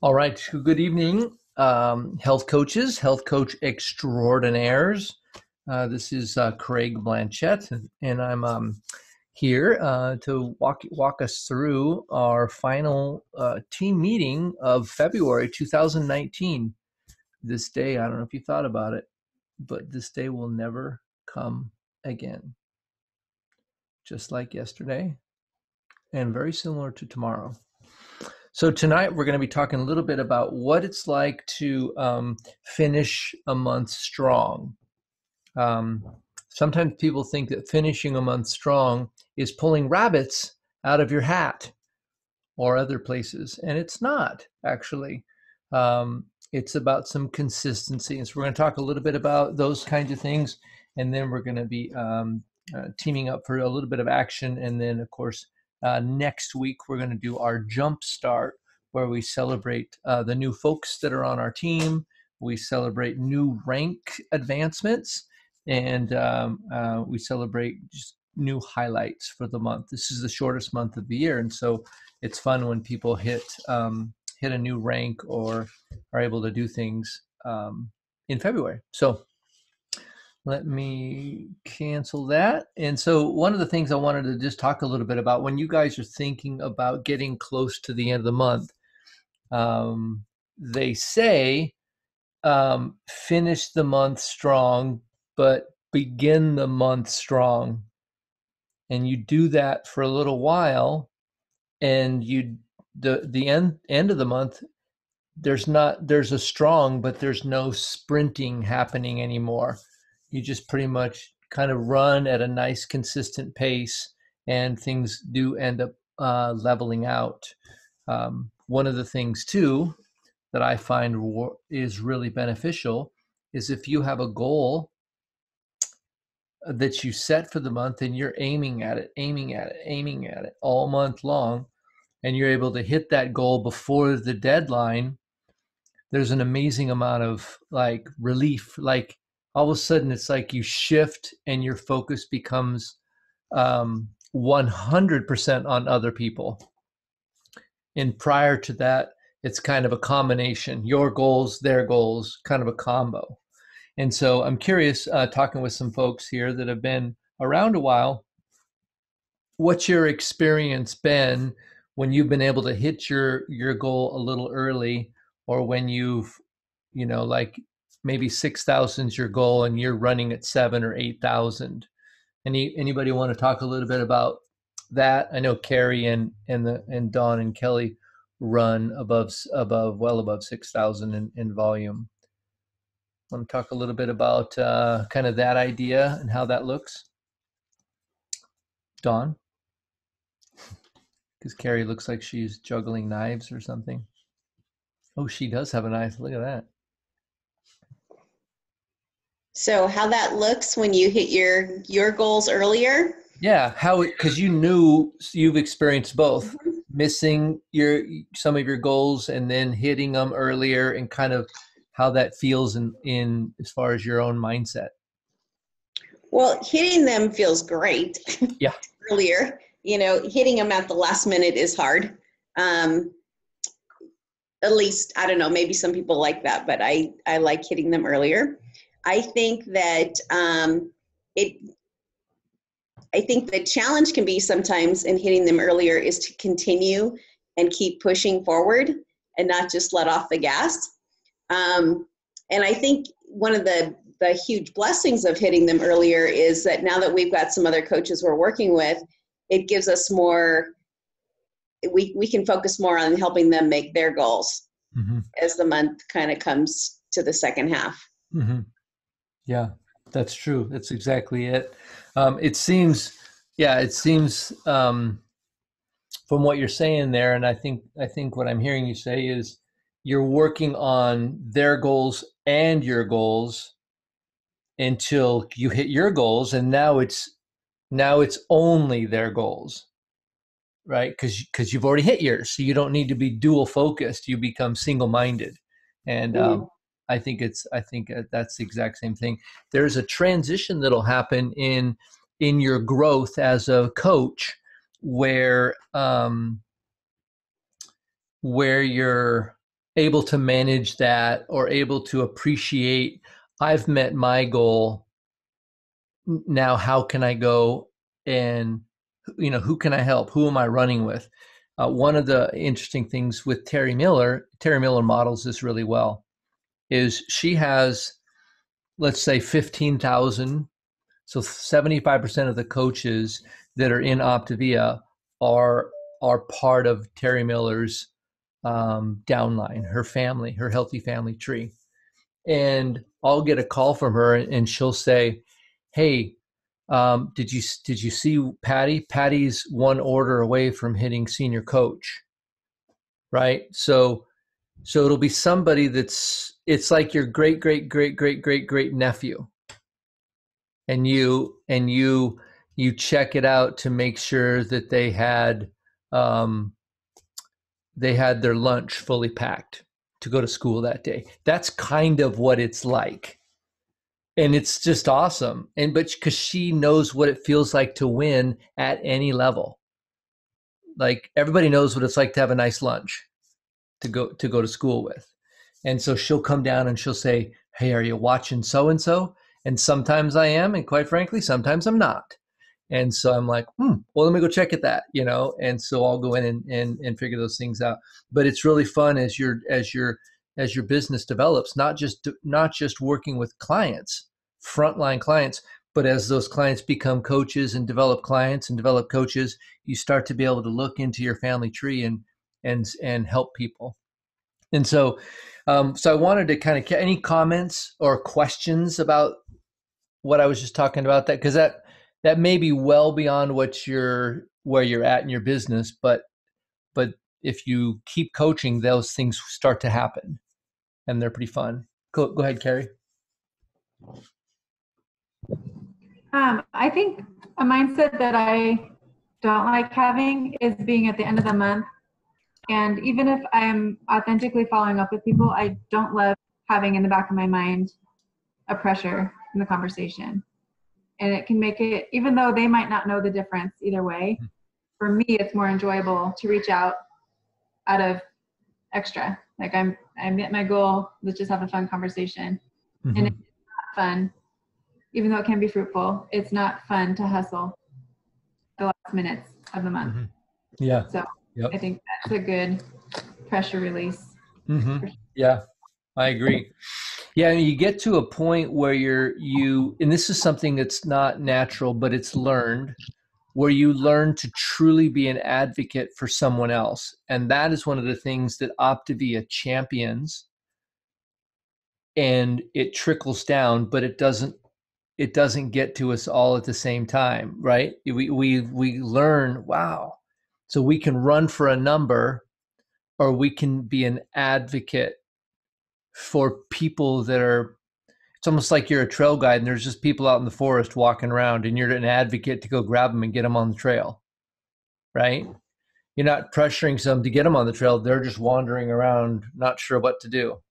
All right. Good evening, health coaches, health coach extraordinaires. This is Craig Blanchett, and I'm here to walk us through our final team meeting of February 2019. This day, I don't know if you thought about it, but this day will never come again. Just like yesterday, and very similar to tomorrow. So tonight we're going to be talking a little bit about what it's like to finish a month strong. Um, Sometimes people think that finishing a month strong is pulling rabbits out of your hat or other places, and it's not actually. It's about some consistency, and so we're going to talk a little bit about those kinds of things, and then we're going to be teaming up for a little bit of action, and then of course next week we're going to do our jump start, where we celebrate the new folks that are on our team. We celebrate new rank advancements, and we celebrate just new highlights for the month. This is the shortest month of the year, and so it's fun when people hit a new rank or are able to do things in February. So let me cancel that. And so one of the things I wanted to just talk a little bit about, when you guys are thinking about getting close to the end of the month, they say finish the month strong, but begin the month strong. And you do that for a little while, and the end of the month, there's a strong, but there's no sprinting happening anymore. You just pretty much kind of run at a nice consistent pace, and things do end up leveling out. One of the things too that I find is really beneficial is if you have a goal that you set for the month and you're aiming at it all month long, and you're able to hit that goal before the deadline, there's an amazing amount of like relief. Like all of a sudden it's like you shift and your focus becomes 100% on other people. And prior to that, it's kind of a combination, your goals, their goals, kind of a combo. And so I'm curious, talking with some folks here that have been around a while, what's your experience been when you've been able to hit your goal a little early, or when you've, like maybe 6,000 is your goal and you're running at 7 or 8,000? Anybody want to talk a little bit about that? I know Carrie and Dawn and Kelly run well above 6,000 in volume. Want to talk a little bit about kind of that idea and how that looks, Dawn? Because Carrie looks like she's juggling knives or something. Oh, she does have a knife. Look at that. So how that looks when you hit your goals earlier? Yeah, because you've experienced both, Mhm. missing some of your goals and then hitting them earlier, and kind of how that feels in as far as your own mindset. Well, hitting them feels great Yeah. earlier. Hitting them at the last minute is hard. Um, at least, I don't know, maybe some people like that, but I like hitting them earlier. I think that it I think the challenge can be sometimes in hitting them earlier is to continue and keep pushing forward and not just let off the gas. And I think one of the huge blessings of hitting them earlier is that now that we've got some other coaches we're working with, it gives us more, we can focus more on helping them make their goals Mm-hmm. as the month kind of comes to the second half. Mm-hmm. Yeah, that's true. That's exactly it. It seems from what you're saying there, and I think what I'm hearing you say is you're working on their goals and your goals until you hit your goals, and now it's only their goals, right? Because you've already hit yours, so you don't need to be dual focused. You become single minded, and Mm-hmm. I think that's the exact same thing. There's a transition that'll happen in your growth as a coach, where where you're able to manage that or able to appreciate, I've met my goal. Now, how can I go and, who can I help? Who am I running with? One of the interesting things with Terry Miller models this really well, is she has, let's say 15,000. So 75% of the coaches that are in Optavia are part of Terry Miller's downline, her family, her healthy family tree. And I'll get a call from her, and she'll say, "Hey, did you see Patty? Patty's one order away from hitting senior coach, right?" So it'll be somebody it's like your great great great great great great nephew, and you check it out to make sure that they had their lunch fully packed to go to school that day. That's kind of what it's like. And it's just awesome. But because she knows what it feels like to win at any level. Like, everybody knows what it's like to have a nice lunch to go to school with. And so she'll come down and she'll say, "Hey, are you watching so and so?" And sometimes I am, and quite frankly, sometimes I'm not. And so I'm like, well, let me go check at that, And so I'll go in and figure those things out. But it's really fun as your business develops, not just working with clients, frontline clients, but as those clients become coaches and develop clients and develop coaches, you start to be able to look into your family tree and help people. And so I wanted to kind of, any comments or questions about what I was just talking about, that because that may be well beyond where you're at in your business, but if you keep coaching, those things start to happen, and they're pretty fun. Go ahead, Carrie. I think a mindset that I don't like having is being at the end of the month. And even if I'm authentically following up with people, I don't love having in the back of my mind a pressure in the conversation. And it can make it, even though they might not know the difference either way, for me, it's more enjoyable to reach out of extra. Like, I'm at my goal, let's just have a fun conversation. Mm-hmm. And it's not fun, even though it can be fruitful, it's not fun to hustle the last minutes of the month. Mm-hmm. Yeah. So yep. I think that's a good pressure release. Mm-hmm. Sure. Yeah, I agree. Yeah, and you get to a point where and this is something that's not natural, but it's learned, where you learn to truly be an advocate for someone else. And that is one of the things that Optavia champions, and it trickles down, but it doesn't get to us all at the same time, right? We learn, wow, so we can run for a number, or we can be an advocate for people that are, it's almost like you're a trail guide and there's just people out in the forest walking around, and you're an advocate to go grab them and get them on the trail, right? You're not pressuring some to get them on the trail. They're just wandering around, not sure what to do.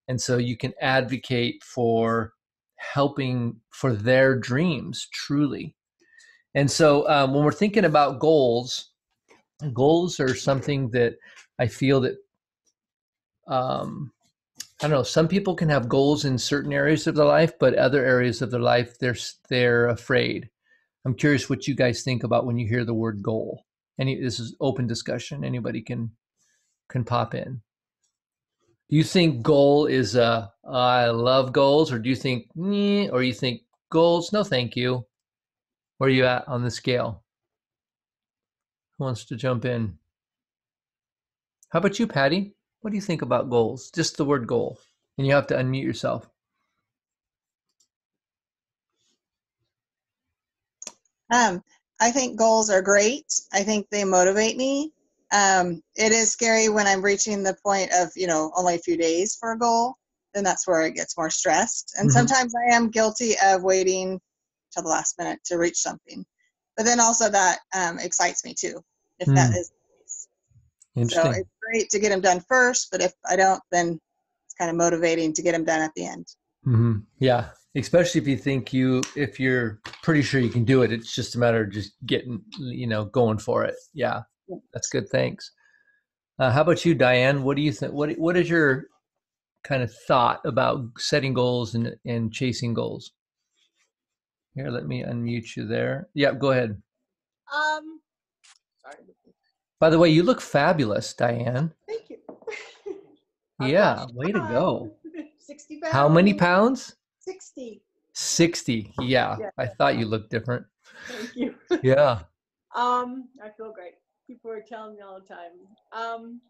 And so you can advocate for helping for their dreams, truly. And so when we're thinking about goals are something that I feel that, I don't know, some people can have goals in certain areas of their life, but other areas of their life, they're afraid. I'm curious what you guys think about when you hear the word goal. This is open discussion. Anybody can pop in. Do you think goal is I love goals, or do you think, or you think goals, no thank you? Where are you at on the scale? Who wants to jump in? How about you, Patty? What do you think about goals? Just the word goal. And you have to unmute yourself. I think goals are great. I think they motivate me. It is scary when I'm reaching the point of, only a few days for a goal. Then that's where it gets more stressed. And sometimes I am guilty of waiting till the last minute to reach something. But then also that excites me too, if that is the case. So it's great to get them done first, but if I don't, then it's kind of motivating to get them done at the end. Mm-hmm. Yeah, especially if you're pretty sure you can do it. It's just a matter of just getting, going for it. Yeah, that's good. Thanks. How about you, Diane? What do you think? What is your kind of thought about setting goals and chasing goals? Here, let me unmute you there. Yeah, go ahead. Um, sorry. By the way, you look fabulous, Diane. Thank you. Yeah, way to go. 60 pounds. How many pounds? 60. 60. Yeah, Yeah. I thought you looked different. Thank you. Yeah. I feel great. People are telling me all the time.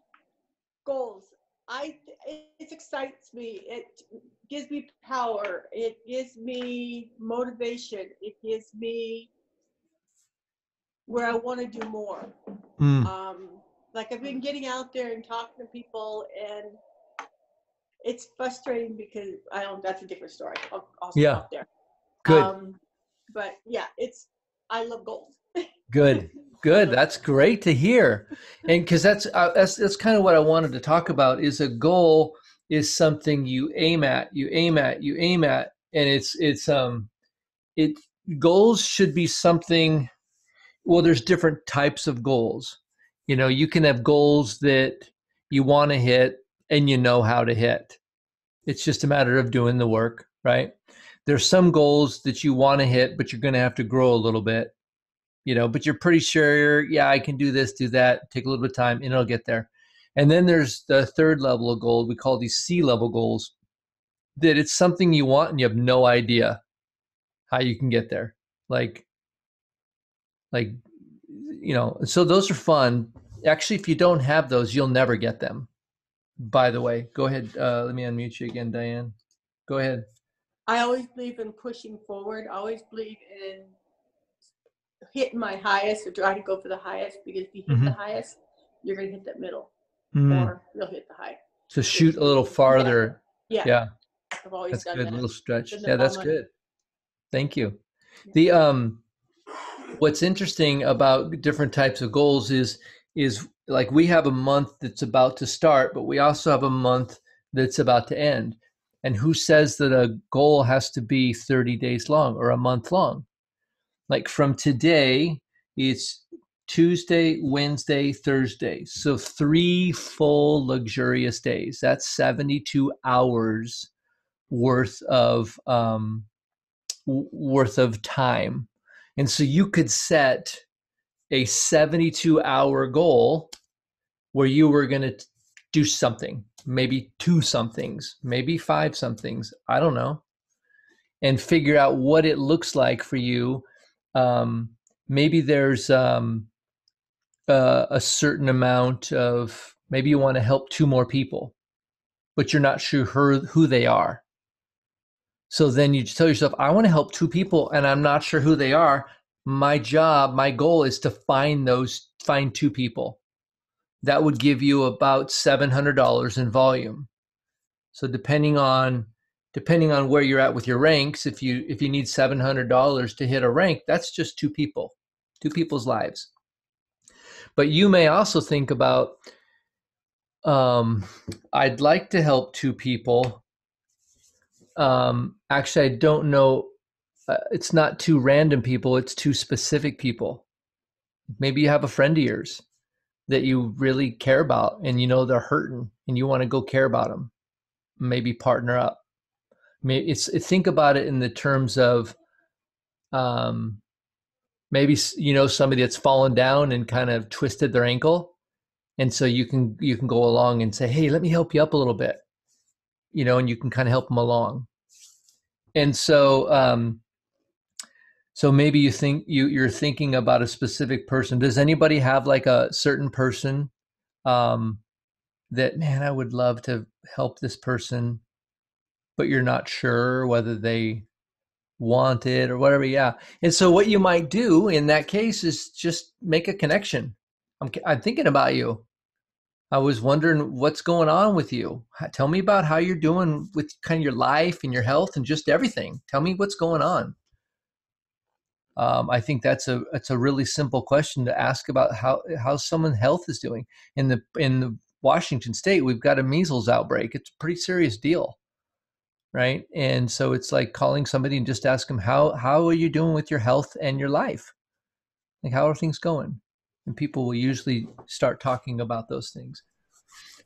Goals. It excites me. It gives me power. It gives me motivation. It gives me where I want to do more. Like I've been getting out there and talking to people, and it's frustrating because that's a different story. I'll stop there. Good. But yeah, I love goals. Good. That's great to hear. And because that's kind of what I wanted to talk about. Is a goal is something you aim at, and it goals should be something. Well, there's different types of goals. You can have goals that you want to hit and you know how to hit. It's just a matter of doing the work, right? There's some goals that you want to hit, but you're going to have to grow a little bit, but you're pretty sure, yeah, I can do this, do that, take a little bit of time, and it'll get there. And then there's the third level of goal. We call these C-level goals, that it's something you want and you have no idea how you can get there. So those are fun. Actually, if you don't have those, you'll never get them. By the way, go ahead. Let me unmute you again, Diane. Go ahead. I always believe in pushing forward. I always believe in hitting my highest, or trying to go for the highest, because if you hit the highest, you're going to hit that middle, or you'll hit the high. So shoot a little farther. Yeah. I've always that's done good. that. A little stretch. Yeah, that's good. Thank you. What's interesting about different types of goals is like we have a month that's about to start, but we also have a month that's about to end. And who says that a goal has to be 30 days long or a month long? Like from today, it's Tuesday, Wednesday, Thursday. So 3 full luxurious days. That's 72 hours worth of time. And so you could set a 72-hour goal where you were going to do something, maybe 2 somethings, maybe 5 somethings, I don't know, and figure out what it looks like for you. Maybe there's a certain amount of, maybe you want to help 2 more people, but you're not sure who they are. So then you tell yourself, I want to help 2 people and I'm not sure who they are. My goal is to find 2 people. That would give you about $700 in volume. So depending on where you're at with your ranks, if you need $700 to hit a rank, that's just 2 people's lives. But you may also think about, I'd like to help 2 people. Actually, I don't know. It's not 2 random people. It's 2 specific people. Maybe you have a friend of yours that you really care about, and they're hurting, and you want to go care about them. Maybe partner up. Think about it in the terms of, maybe somebody that's fallen down and kind of twisted their ankle, and so you can go along and say, hey, let me help you up a little bit, and you can kind of help them along. And so so maybe you're thinking about a specific person. Does anybody have like a certain person that, man, I would love to help this person, but you're not sure whether they want it or whatever? Yeah. And so what you might do in that case is just make a connection. I'm thinking about you. I was wondering what's going on with you. Tell me about how you're doing with kind of your life and your health and just everything. Tell me what's going on. I think that's a really simple question to ask about how someone's health is doing. In the Washington State, we've got a measles outbreak. It's a pretty serious deal, right? And so it's like calling somebody and just ask them, how are you doing with your health and your life? Like, how are things going? And people will usually start talking about those things.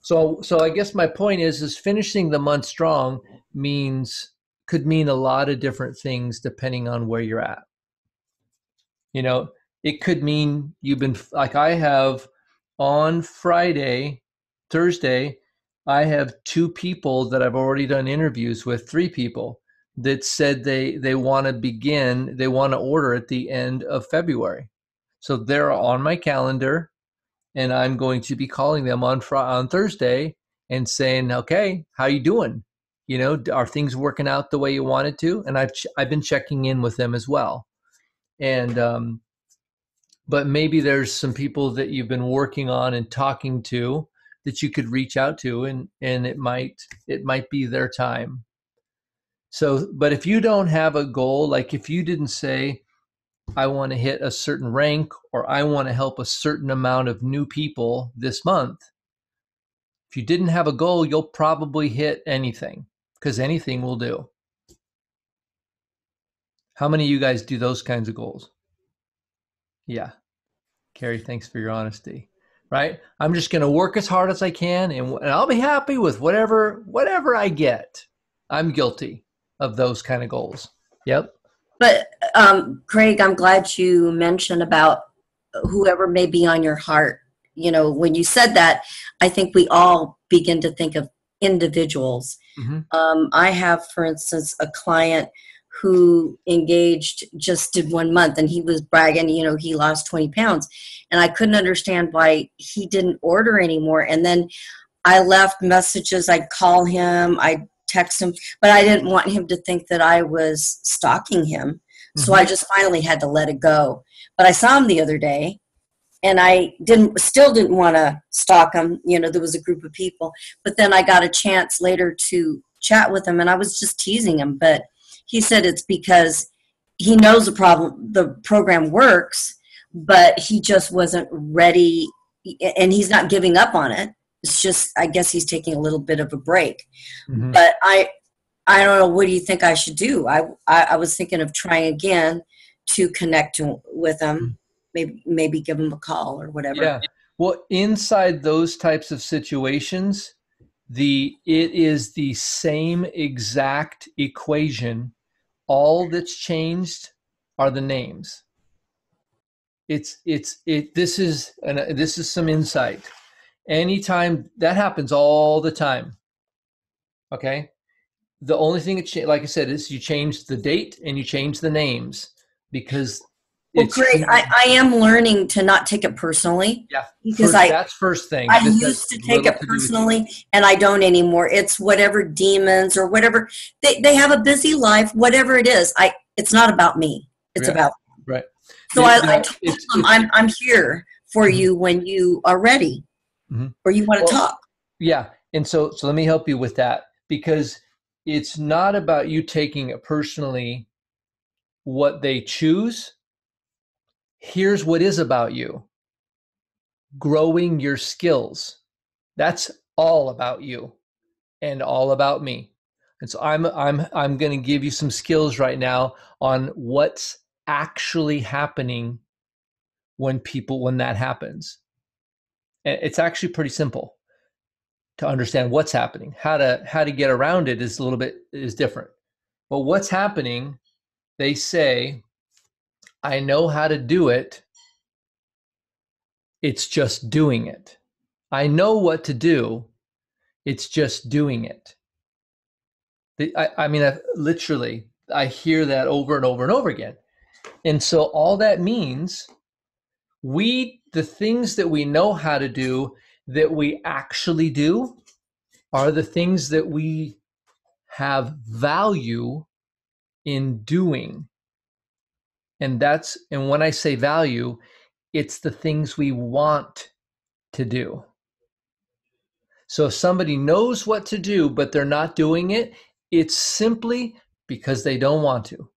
So I guess my point is finishing the month strong could mean a lot of different things depending on where you're at. You know, it could mean you've been like I have on Thursday, I have 2 people that I've already done interviews with, 3 people that said they want to order at the end of February. So they're on my calendar, and I'm going to be calling them on Thursday and saying, "Okay, how you doing? You know, are things working out the way you wanted to?" And I've been checking in with them as well. And but maybe there's some people that you've been working on and talking to that you could reach out to, and it might be their time. So, but if you don't have a goal, like if you didn't say, I want to hit a certain rank, or I want to help a certain amount of new people this month, if you didn't have a goal, you'll probably hit anything, because anything will do. How many of you guys do those kinds of goals? Yeah. Carrie, thanks for your honesty. Right? I'm just going to work as hard as I can, and I'll be happy with whatever I get. I'm guilty of those kind of goals. Yep. But Craig, I'm glad you mentioned about whoever may be on your heart. You know, when you said that, I think we all begin to think of individuals. Mm-hmm. I have, for instance, a client who just did 1 month, and he was bragging, you know, he lost 20 pounds. And I couldn't understand why he didn't order anymore. And then I left messages. I'd call him, I'd text him, but I didn't want him to think that I was stalking him. Mm-hmm. So I just finally had to let it go. But I saw him the other day, and I still didn't want to stalk him. You know, there was a group of people. But then I got a chance later to chat with him, and I was just teasing him. But he said it's because he knows the program works, but he just wasn't ready, and he's not giving up on it. It's just, I guess he's taking a little bit of a break. Mm-hmm. But I don't know, what do you think I should do? I was thinking of trying again to connect with him, maybe give him a call or whatever. Yeah. Well, inside those types of situations, it is the same exact equation. All that's changed are the names. This is some insight. Anytime that happens all the time. Okay. The only thing like I said, is you change the date and you change the names, because well, Greg, I am learning to not take it personally. Yeah. Because that's first thing. I used to take it personally, and I don't anymore. It's whatever demons or whatever. They have a busy life, whatever it is. It's not about me. It's about them. Right. So I told them I'm here for you when you are ready, or you want to talk. Yeah. And so let me help you with that, because it's not about you taking it personally what they choose. Here's what is about you: growing your skills. That's all about you and all about me. And so I'm going to give you some skills right now on what's actually happening when that happens. And it's actually pretty simple to understand what's happening. How to get around it is different. But what's happening, they say, I know how to do it. It's just doing it. I know what to do. It's just doing it. I hear that over and over and over again. And so all that means, the things that we know how to do, that we actually do, are the things that we have value in doing. And when I say value, it's the things we want to do. So if somebody knows what to do, but they're not doing it, it's simply because they don't want to,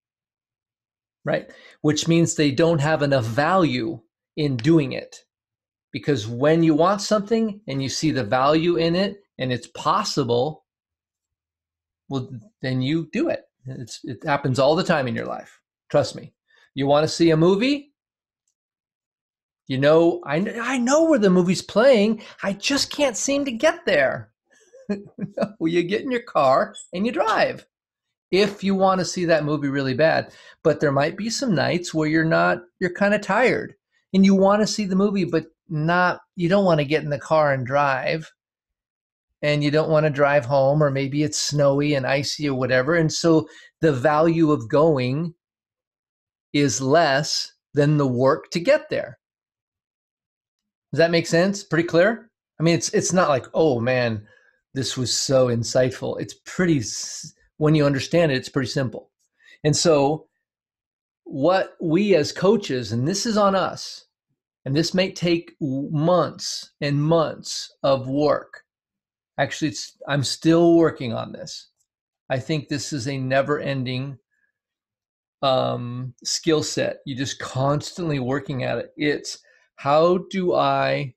right? Which means they don't have enough value in doing it. Because when you want something and you see the value in it and it's possible, well, then you do it. It happens all the time in your life. Trust me. You want to see a movie? I know where the movie's playing. I just can't seem to get there. Well, you get in your car and you drive if you want to see that movie really bad. But there might be some nights where you're kind of tired and you want to see the movie, but you don't want to get in the car and drive, and you don't want to drive home, or maybe it's snowy and icy or whatever. And so the value of going is less than the work to get there. Does that make sense? Pretty clear? I mean, it's not like, oh man, this was so insightful. It's pretty, when you understand it, it's pretty simple. And so what we as coaches, and this is on us, and this may take months and months of work. Actually, I'm still working on this. I think this is a never-ending skill set. You're just constantly working at it. It's how do I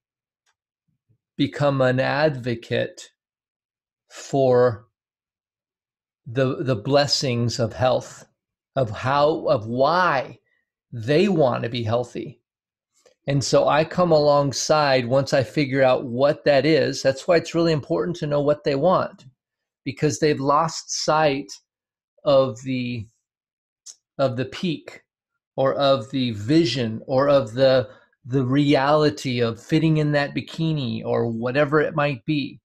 become an advocate for the blessings of health, of why they want to be healthy. And so I come alongside once I figure out what that is. That's why it's really important to know what they want, because they've lost sight of the peak, or of the vision, or of the reality of fitting in that bikini or whatever it might be.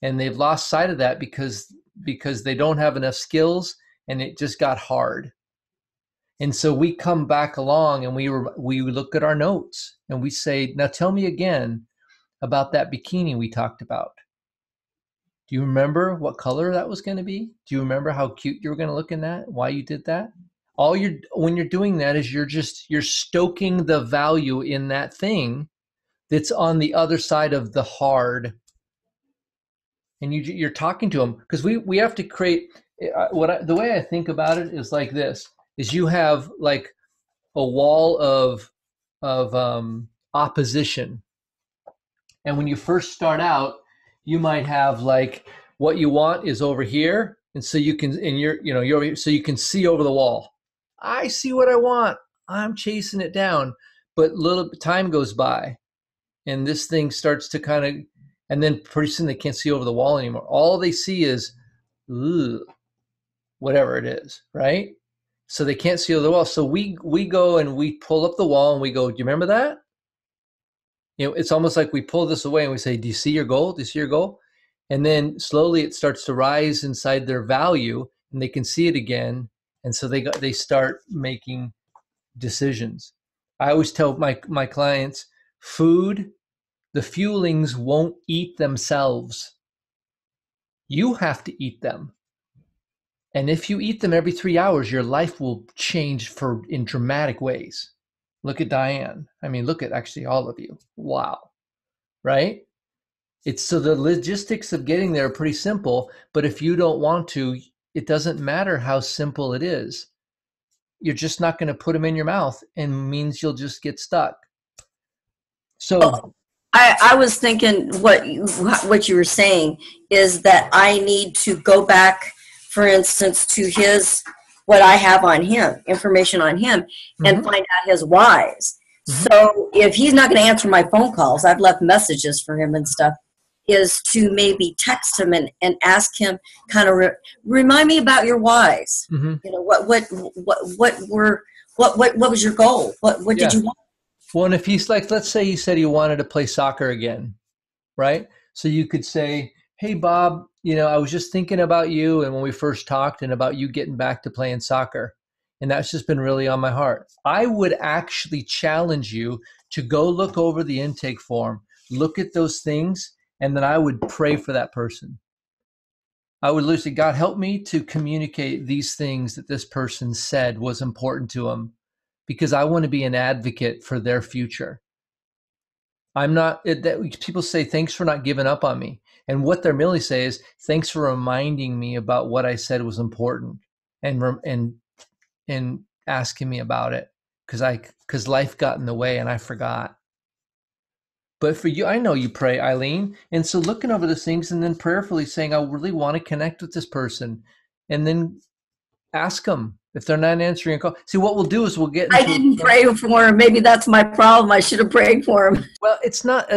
And they've lost sight of that because they don't have enough skills, and it just got hard. And so we come back along and we look at our notes and we say, now tell me again about that bikini we talked about. Do you remember what color that was going to be? Do you remember how cute you were going to look in that? Why you did that? When you're doing that is you're stoking the value in that thing that's on the other side of the hard. And you're talking to them, because we have to create the way I think about it is like this. Is you have like a wall of opposition, and when you first start out, you might have like what you want is over here, and so you can, and you're over here, so you can see over the wall. I see what I want. I'm chasing it down, but little time goes by, and this thing starts to kind of, and then pretty soon they can't see over the wall anymore. All they see is, whatever it is, right? So they can't see over the wall. So we go and we pull up the wall and we go, do you remember that? It's almost like we pull this away and we say, do you see your goal? Do you see your goal? And then slowly it starts to rise inside their value, and they can see it again. And so they start making decisions. I always tell my clients, the fuelings won't eat themselves. You have to eat them. And if you eat them every 3 hours, your life will change in dramatic ways. Look at Diane. I mean, look at actually all of you. Wow. Right? So the logistics of getting there are pretty simple, but if you don't want to, it doesn't matter how simple it is. You're just not going to put them in your mouth, and means you'll just get stuck. So I was thinking what you were saying is that I need to go back, for instance, to what I have on him, information on him, and find out his whys. So if he's not going to answer my phone calls, I've left messages for him and stuff, is to maybe text him and ask him, kind of remind me about your whys. What was your goal? What did you want? Well, and if he's like, let's say he said he wanted to play soccer again, right? So you could say, hey, Bob, I was just thinking about you and when we first talked and about you getting back to playing soccer. And that's just been really on my heart. I would actually challenge you to go look over the intake form, look at those things, and then I would pray for that person. I would literally say, God, help me to communicate these things that this person said was important to them, because I want to be an advocate for their future. People say, thanks for not giving up on me. And what they're really saying is, thanks for reminding me about what I said was important, and asking me about it, because life got in the way and I forgot. But for you, I know you pray, Eileen. And so looking over those things and then prayerfully saying, I really want to connect with this person. And then ask them if they're not answering a call. See, what we'll do is we'll get into I didn't pray for him. Maybe that's my problem. I should have prayed for him. Well, it's not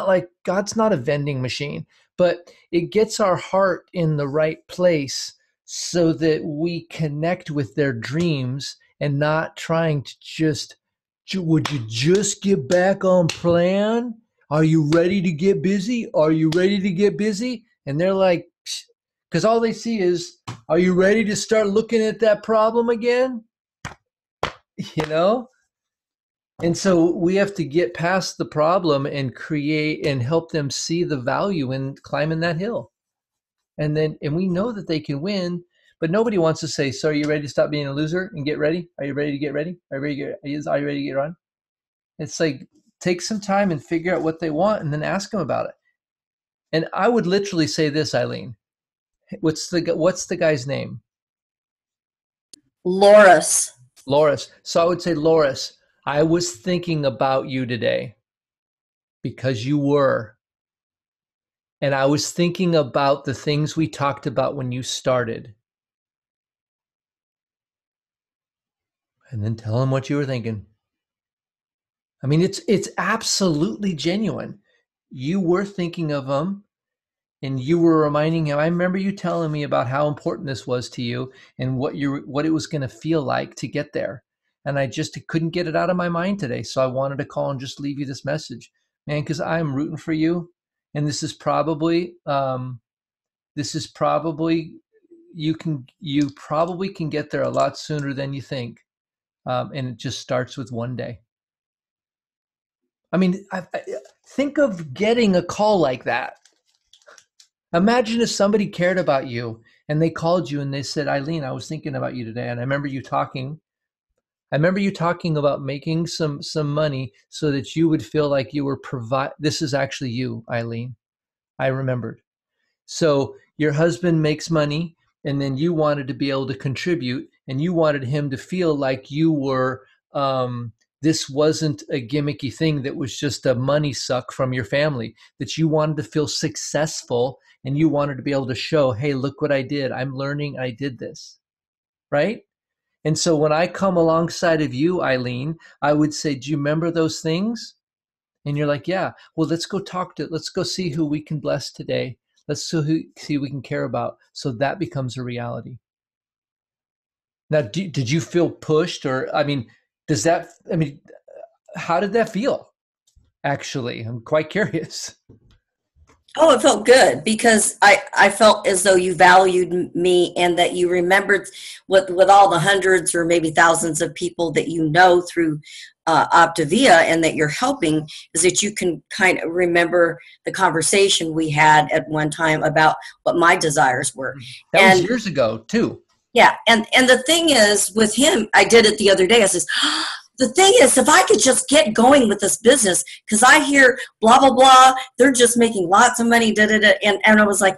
like God's not a vending machine, but it gets our heart in the right place so that we connect with their dreams and not trying to just, would you just get back on plan? Are you ready to get busy? Are you ready to get busy? And they're like, because all they see is, are you ready to start looking at that problem again? You know? And so we have to get past the problem and create and help them see the value in climbing that hill. And we know that they can win, but nobody wants to say, so are you ready to stop being a loser and get ready? Are you ready to get ready? Are you ready to get on? It's like, take some time and figure out what they want and then ask them about it. And I would literally say this, Eileen. What's the guy's name? Loris. So I would say, Loris, I was thinking about you today because you were. And I was thinking about the things we talked about when you started. And then tell him what you were thinking. I mean, it's absolutely genuine. You were thinking of him and you were reminding him, I remember you telling me about how important this was to you and what it was going to feel like to get there. And I just couldn't get it out of my mind today. So I wanted to call and just leave you this message, man, because I'm rooting for you. And this is probably you probably can get there a lot sooner than you think. And it just starts with one day. I mean, I think of getting a call like that. Imagine if somebody cared about you and they called you and they said, Eileen, I was thinking about you today. And I remember you talking about making some money so that you would feel like you were this is actually you, Eileen. I remembered. So your husband makes money and then you wanted to be able to contribute and you wanted him to feel like you were, this wasn't a gimmicky thing that was just a money suck from your family, that you wanted to feel successful and you wanted to be able to show, hey, look what I did. I'm learning. I did this. Right? And so when I come alongside of you, Eileen, I would say, do you remember those things? And you're like, yeah, well, let's go see who we can bless today. Let's see who we can care about. So that becomes a reality. Now, did you feel pushed how did that feel? Actually, I'm quite curious. Oh, it felt good because I felt as though you valued me and that you remembered with all the hundreds or maybe thousands of people that you know through Optavia and that you're helping, is that you can kind of remember the conversation we had at one time about what my desires were. That was years ago too. Yeah. And the thing is with him, I did it the other day. I says, the thing is, if I could just get going with this business, because I hear blah, blah, blah, they're just making lots of money, da, da, da. And I was like,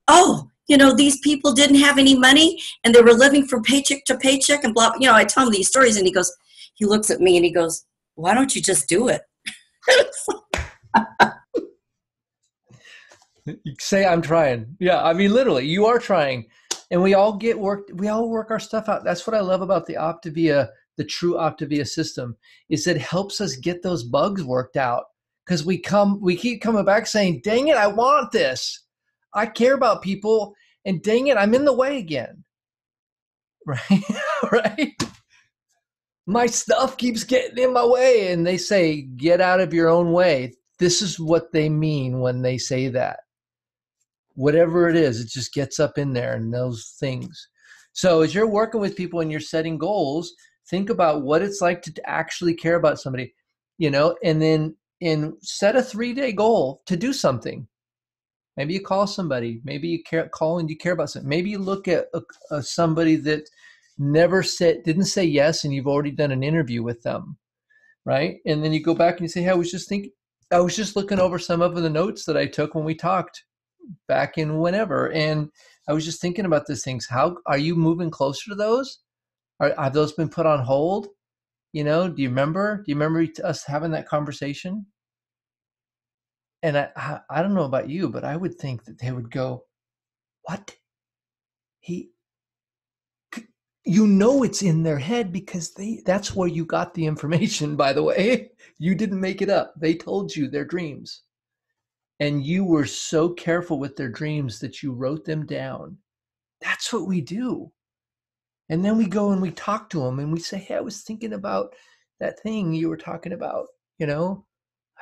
oh, these people didn't have any money and they were living from paycheck to paycheck and blah. I tell him these stories and he looks at me and he goes, why don't you just do it? You say I'm trying. Yeah, I mean, literally, you are trying. And we all work our stuff out. That's what I love about the Optavia, the true Optavia system, is it helps us get those bugs worked out. Because we keep coming back saying, dang it, I want this. I care about people, and dang it, I'm in the way again. Right? Right? My stuff keeps getting in my way, and they say, get out of your own way. This is what they mean when they say that. Whatever it is, it just gets up in there and those things. So as you're working with people and you're setting goals, think about what it's like to actually care about somebody, and then set a 3-day goal to do something. Maybe you call somebody. Maybe you call and you care about something. Maybe you look at somebody that didn't say yes, and you've already done an interview with them, right? And then you go back and you say, hey, I was just looking over some of the notes that I took when we talked back in whenever, and I was just thinking about these things. How are you moving closer to those? Have those been put on hold? Do you remember us having that conversation? And I don't know about you, but I would think that they would go, what? you know it's in their head because that's where you got the information, by the way. You didn't make it up. They told you their dreams. And you were so careful with their dreams that you wrote them down. That's what we do. And then we go and we talk to them and we say, hey, I was thinking about that thing you were talking about, you know?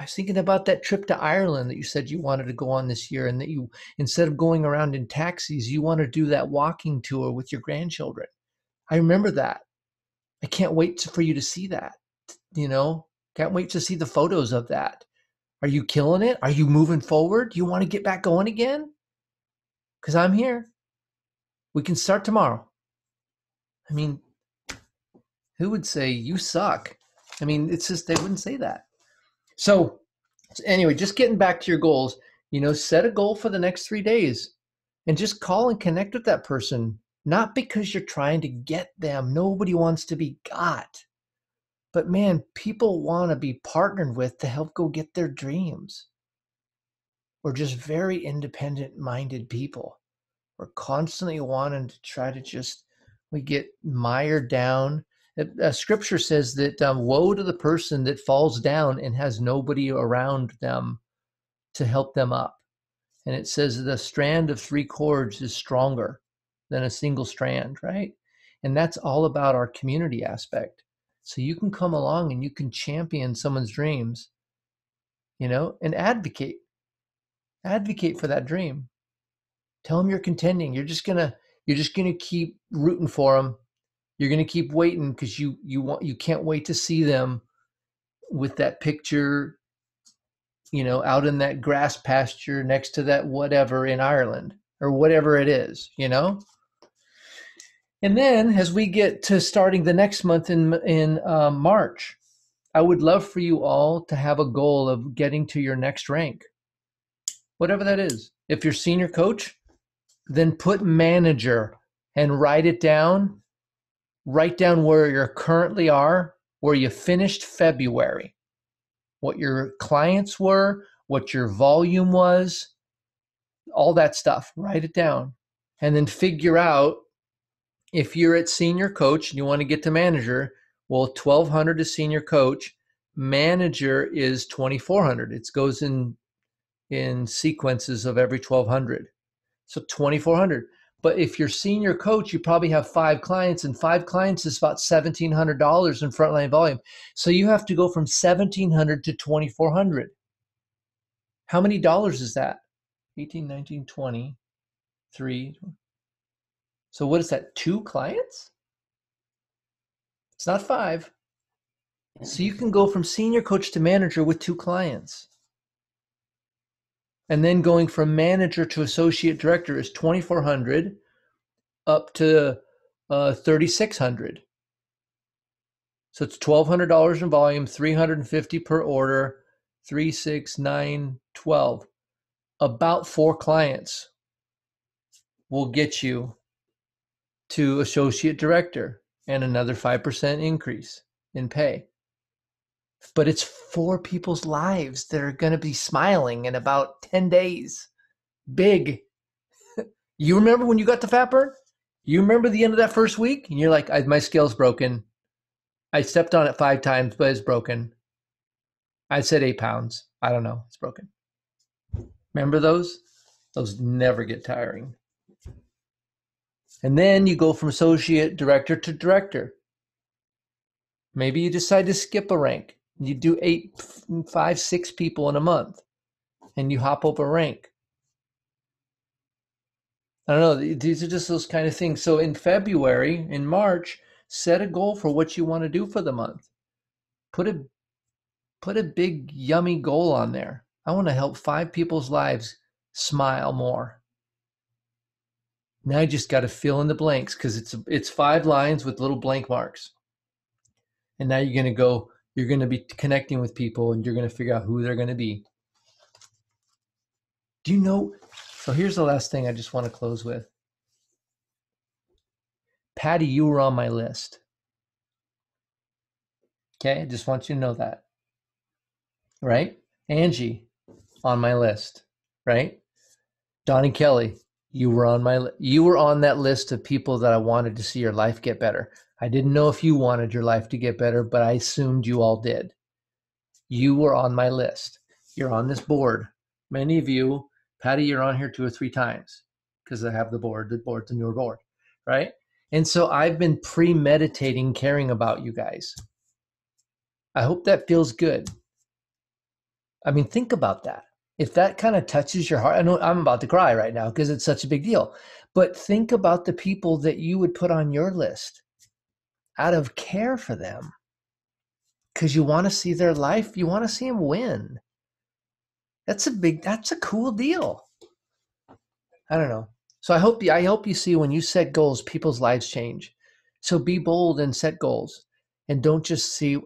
I was thinking about that trip to Ireland that you said you wanted to go on this year, and that you, instead of going around in taxis, you want to do that walking tour with your grandchildren. I remember that. I can't wait for you to see that, you know? Can't wait to see the photos of that. Are you killing it? Are you moving forward? Do you want to get back going again? Because I'm here. We can start tomorrow. I mean, who would say you suck? I mean, it's just, they wouldn't say that. So anyway, just getting back to your goals, you know, set a goal for the next 3 days and just call and connect with that person. Not because you're trying to get them. Nobody wants to be got. But man, people want to be partnered with to help go get their dreams. We're just very independent-minded people. We're constantly wanting to try to just, we get mired down. Scripture says that woe to the person that falls down and has nobody around them to help them up. And it says the strand of 3 cords is stronger than a single strand, right? And that's all about our community aspect. So you can come along and you can champion someone's dreams, you know, and advocate for that dream. Tell them you're contending. You're just gonna keep rooting for them. You're gonna keep waiting because you can't wait to see them with that picture, you know, out in that grass pasture next to that whatever in Ireland or whatever it is, you know. And then as we get to starting the next month in March, I would love for you all to have a goal of getting to your next rank, whatever that is. If you're senior coach, then put manager and write it down. Write down where you currently are, where you finished February, what your clients were, what your volume was, all that stuff. Write it down. And then figure out, if you're at senior coach and you want to get to manager, well, 1,200 is senior coach. Manager is 2,400. It goes in sequences of every 1,200. So 2,400. But if you're senior coach, you probably have 5 clients, and 5 clients is about $1,700 in frontline volume. So you have to go from 1,700 to 2,400. How many dollars is that? 18, 19, 20, 3. So what is that? 2 clients? It's not 5. So you can go from senior coach to manager with 2 clients. And then going from manager to associate director is 2,400 up to 3,600. So it's $1,200 in volume, 350 per order, 3, 6, 9, 12. About 4 clients will get you to associate director and another 5% increase in pay. But it's 4 people's lives that are going to be smiling in about 10 days. Big. You remember when you got to fat burn? You remember the end of that first week? And you're like, my scale's broken. I stepped on it 5 times, but it's broken. I said 8 pounds. I don't know. It's broken. Remember those? Those never get tiring. And then you go from associate director to director. Maybe you decide to skip a rank. You do 8, 5, 6 people in a month, and you hop over a rank. I don't know. These are just those kind of things. So in February, in March, set a goal for what you want to do for the month. Put a big, yummy goal on there. I want to help 5 people's lives smile more. Now you just got to fill in the blanks, because it's 5 lines with little blank marks. And now you're going to be connecting with people, and you're going to figure out who they're going to be. Do you know? So here's the last thing I just want to close with. Patty, you were on my list. Okay, I just want you to know that. Right? Angie, on my list. Right? Donnie Kelly, You were on that list of people that I wanted to see your life get better. I didn't know if you wanted your life to get better, but I assumed you all did. You were on my list. You're on this board. Many of you, Patty, you're on here 2 or 3 times because I have the board. The board's a newer board, right? And so I've been premeditating caring about you guys. I hope that feels good. I mean, think about that. If that kind of touches your heart, I know I'm about to cry right now because it's such a big deal, but think about the people that you would put on your list out of care for them because you want to see their life. You want to see them win. That's a cool deal. I don't know. So I hope you see when you set goals, people's lives change. So be bold and set goals and don't just see,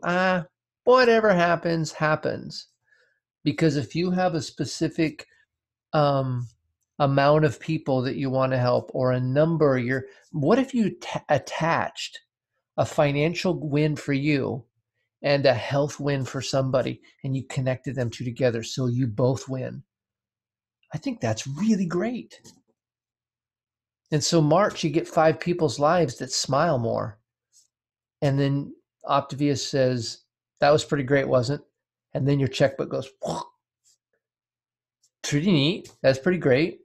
whatever happens, happens. Because if you have a specific amount of people that you want to help or a number, what if you attached a financial win for you and a health win for somebody and you connected them two together so you both win? I think that's really great. And so March, you get 5 people's lives that smile more. And then Optavia says, that was pretty great, wasn't it? And then your checkbook goes, pretty neat. That's pretty great.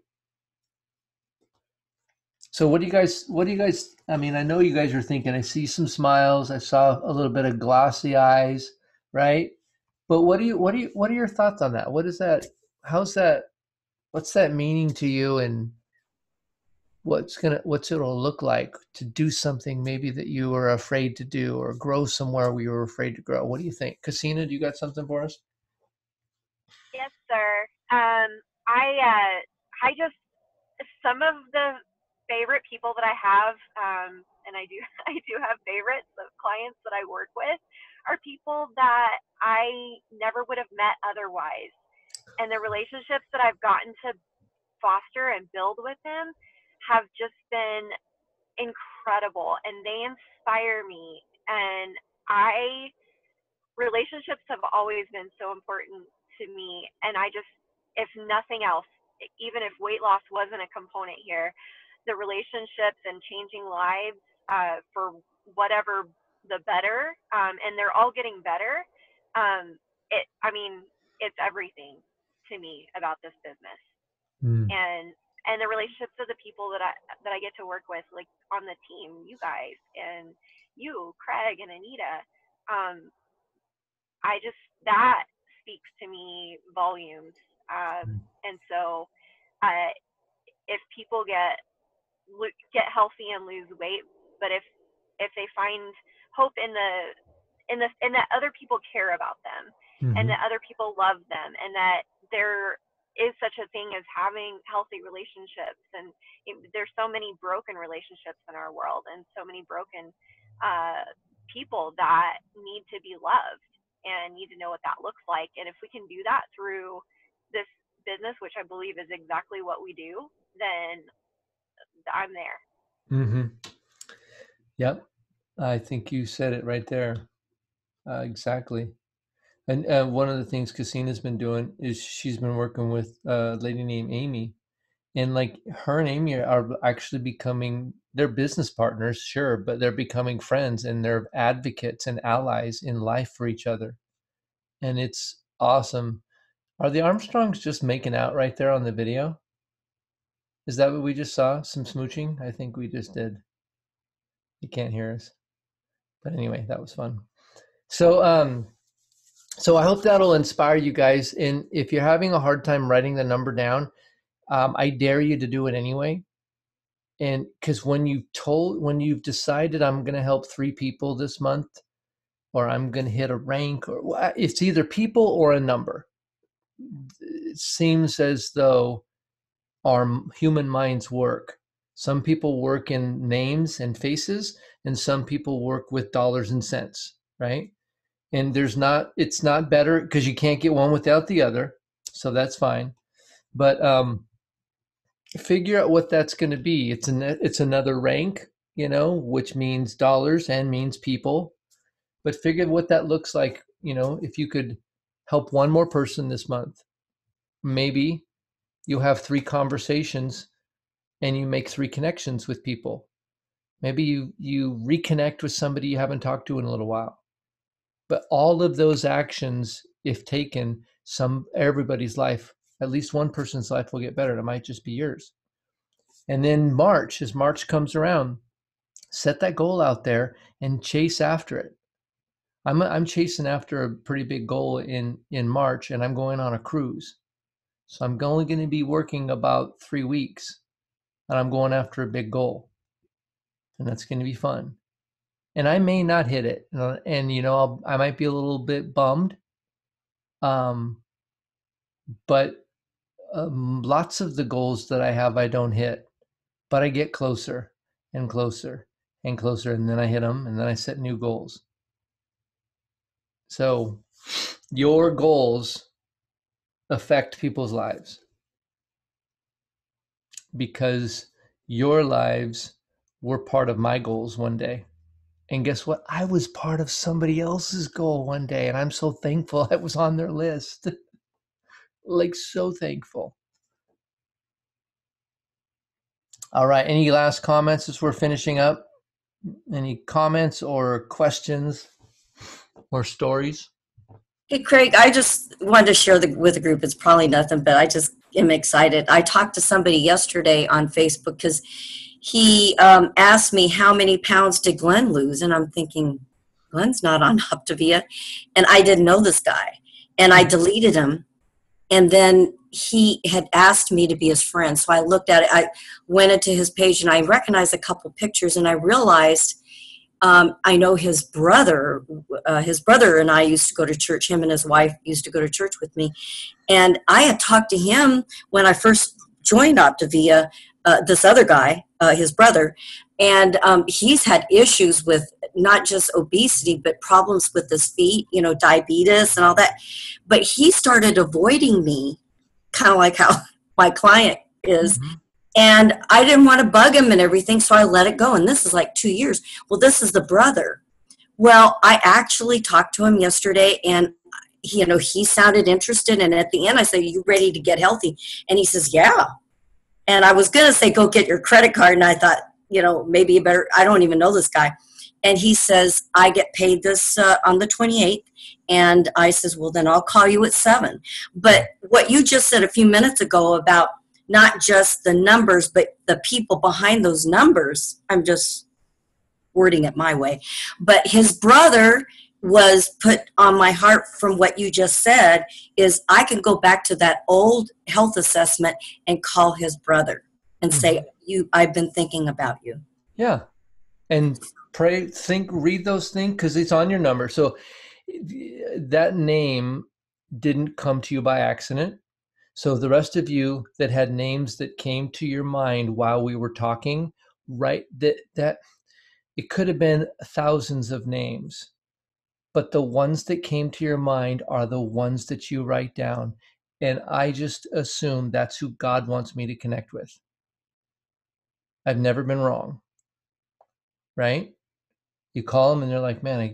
So what do you guys, I mean, I know you guys are thinking, I see some smiles. I saw a little bit of glossy eyes, right? But what are your thoughts on that? What is that? What's that meaning to you, and what's it'll look like to do something maybe that you were afraid to do or grow somewhere where you were afraid to grow? What do you think? Cassina, do you got something for us? Yes, sir. I just, some of the favorite people that I have, and I do have favorites of clients that I work with, are people that I never would have met otherwise. And the relationships that I've gotten to foster and build with them have just been incredible, and they inspire me. And relationships have always been so important to me. And I just, if nothing else, even if weight loss wasn't a component here, the relationships and changing lives for whatever the better, and they're all getting better. It's everything to me about this business. And the relationships of the people that I get to work with, like on the team, you guys and you, Craig and Anita. That speaks to me volumes. And so if people get healthy and lose weight, but if they find hope in that other people care about them, and that other people love them, and that there is such a thing as having healthy relationships. And there's so many broken relationships in our world, and so many broken people that need to be loved and need to know what that looks like. And if we can do that through this business, which I believe is exactly what we do, then I'm there. Yep. I think you said it right there. Exactly. And one of the things Cassina's been doing is she's been working with a lady named Amy, and like her and Amy are actually they're business partners, sure, but they're becoming friends, and they're advocates and allies in life for each other. And it's awesome. Are the Armstrongs just making out right there on the video? Is that what we just saw? Some smooching? I think we just did. You can't hear us. But anyway, that was fun. So I hope that'll inspire you guys. And if you're having a hard time writing the number down, I dare you to do it anyway. And because when you've decided I'm going to help 3 people this month, or I'm going to hit a rank, or it's either people or a number. It seems as though our human minds work. Some people work in names and faces, and some people work with dollars and cents, right? And it's not better because you can't get one without the other. So that's fine. But figure out what that's going to be. It's another rank, which means dollars and means people. But figure what that looks like, if you could help one more person this month. Maybe you'll have 3 conversations and you make 3 connections with people. Maybe you reconnect with somebody you haven't talked to in a little while. But all of those actions, if taken, everybody's life, at least one person's life will get better. It might just be yours. And then as March comes around, set that goal out there and chase after it. I'm chasing after a pretty big goal in March, and I'm going on a cruise. So I'm only going to be working about 3 weeks, and I'm going after a big goal. And that's going to be fun. And I may not hit it, and I might be a little bit bummed. But lots of the goals that I have, I don't hit, but I get closer and closer and closer, and then I hit them, and then I set new goals. So your goals affect people's lives because your lives were part of my goals one day. And guess what? I was part of somebody else's goal one day, and I'm so thankful I was on their list. Like, so thankful. All right. Any last comments as we're finishing up? Any comments or questions or stories? Hey, Craig, I just wanted to share with the group. It's probably nothing, but I just am excited. I talked to somebody yesterday on Facebook because he asked me how many pounds did Glenn lose, and I'm thinking, Glenn's not on Optavia, and I didn't know this guy, and I deleted him, and then he had asked me to be his friend, so I looked at it. I went into his page, and I recognized a couple pictures, and I realized I know his brother and I used to go to church. Him and his wife used to go to church with me. And I had talked to him when I first joined Optavia, this other guy, his brother. And he's had issues with not just obesity, but problems with his feet, diabetes and all that. But he started avoiding me, kind of like how my client is. Mm-hmm. And I didn't want to bug him and everything, so I let it go. And this is like 2 years. Well, this is the brother. Well, I actually talked to him yesterday, and he sounded interested. And at the end, I said, "Are you ready to get healthy?" And he says, "Yeah." And I was going to say, "Go get your credit card." And I thought, maybe you better. I don't even know this guy. And he says, "I get paid this on the 28th. And I says, "Well, then I'll call you at 7. But what you just said a few minutes ago about not just the numbers, but the people behind those numbers. I'm just wording it my way. But his brother was put on my heart from what you just said, is I can go back to that old health assessment and call his brother and say, I've been thinking about you. Yeah. And read those things because it's on your number. So that name didn't come to you by accident. So the rest of you that had names that came to your mind while we were talking, right, that it could have been thousands of names, but the ones that came to your mind are the ones that you write down. And I just assume that's who God wants me to connect with. I've never been wrong, right? You call them and they're like, man,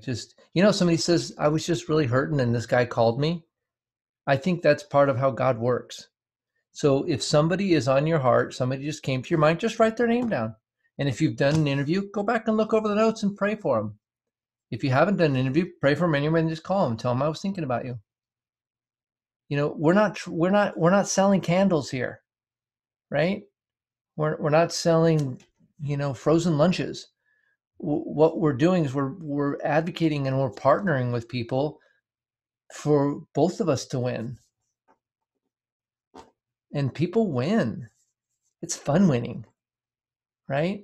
somebody says, I was just really hurting and this guy called me. I think that's part of how God works. So if somebody is on your heart, somebody just came to your mind, just write their name down. And if you've done an interview, go back and look over the notes and pray for them. If you haven't done an interview, pray for them anyway and just call them. Tell them I was thinking about you. We're not selling candles here, right? We're not selling, frozen lunches. What we're doing is we're advocating and we're partnering with people for both of us to win. And people win. It's fun winning, right?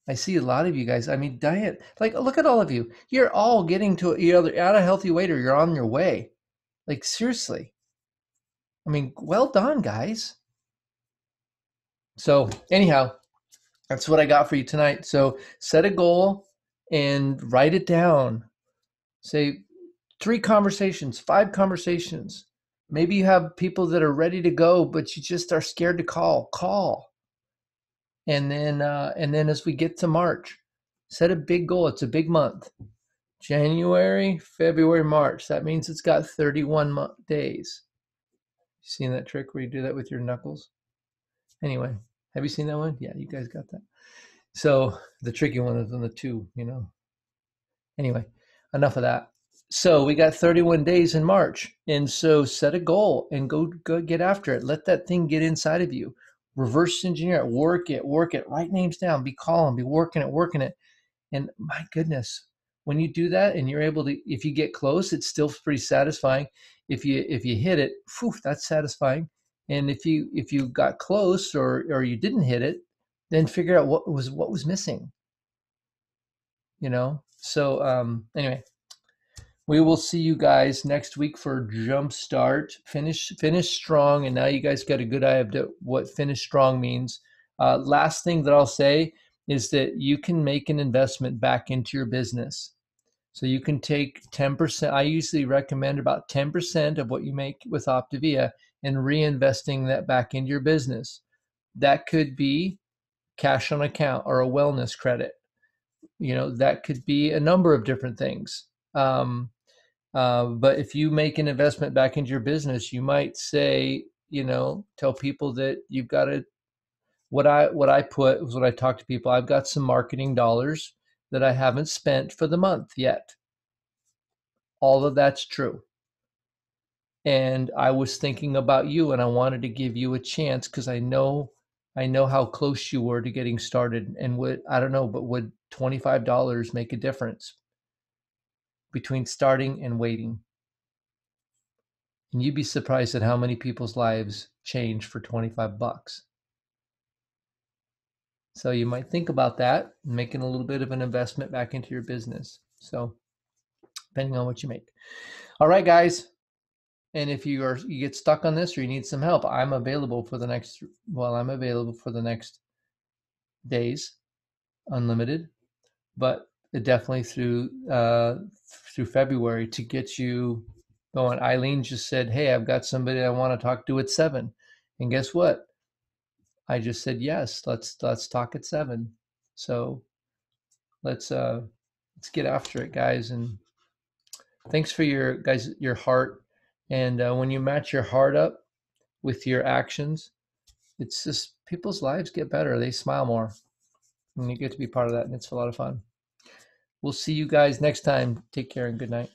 I see a lot of you guys. I mean, diet, like, look at all of you. You're all getting to either at a healthy weight or you're on your way. Like, seriously. I mean, well done, guys. So anyhow, that's what I got for you tonight. So set a goal and write it down. Say 3 conversations, 5 conversations. Maybe you have people that are ready to go, but you just are scared to call. And then as we get to March, set a big goal. It's a big month. January, February, March. That means it's got 31 days. You seen that trick where you do that with your knuckles? Anyway, Have you seen that one? Yeah, you guys got that. So the tricky one is on the 2, you know. Anyway, enough of that. So we got 31 days in March. And so set a goal and go get after it. Let that thing get inside of you. Reverse engineer it, work it, write names down, be calling, be working it. And my goodness, when you do that and you're able to, if you get close, it's still pretty satisfying. If you hit it, phew, that's satisfying. And if you got close or you didn't hit it, then figure out what was missing. You know? So anyway, we will see you guys next week for Jumpstart. Finish strong, and now you guys got a good idea of what finish strong means. Last thing that I'll say is that you can make an investment back into your business. So you can take 10%. I usually recommend about 10% of what you make with Optavia and reinvesting that back into your business. That could be cash on account or a wellness credit. You know, that could be a number of different things. But if you make an investment back into your business, you might say, you know, tell people that you've got to, what I put was what I talk to people. I've got some marketing dollars that I haven't spent for the month yet. All of that's true. And I was thinking about you, and I wanted to give you a chance because I know how close you were to getting started. And would $25 make a difference between starting and waiting? And you'd be surprised at how many people's lives change for $25. So you might think about that, making a little bit of an investment back into your business. So depending on what you make. All right, guys. And if you get stuck on this or you need some help, I'm available for the next days, unlimited, but definitely through February to get you going. Eileen just said, "Hey, I've got somebody I want to talk to at 7." And guess what? I just said, "Yes, let's talk at 7." So let's get after it, guys. And thanks for your heart. And when you match your heart up with your actions, it's just people's lives get better. They smile more. And you get to be part of that, and it's a lot of fun. We'll see you guys next time. Take care and good night.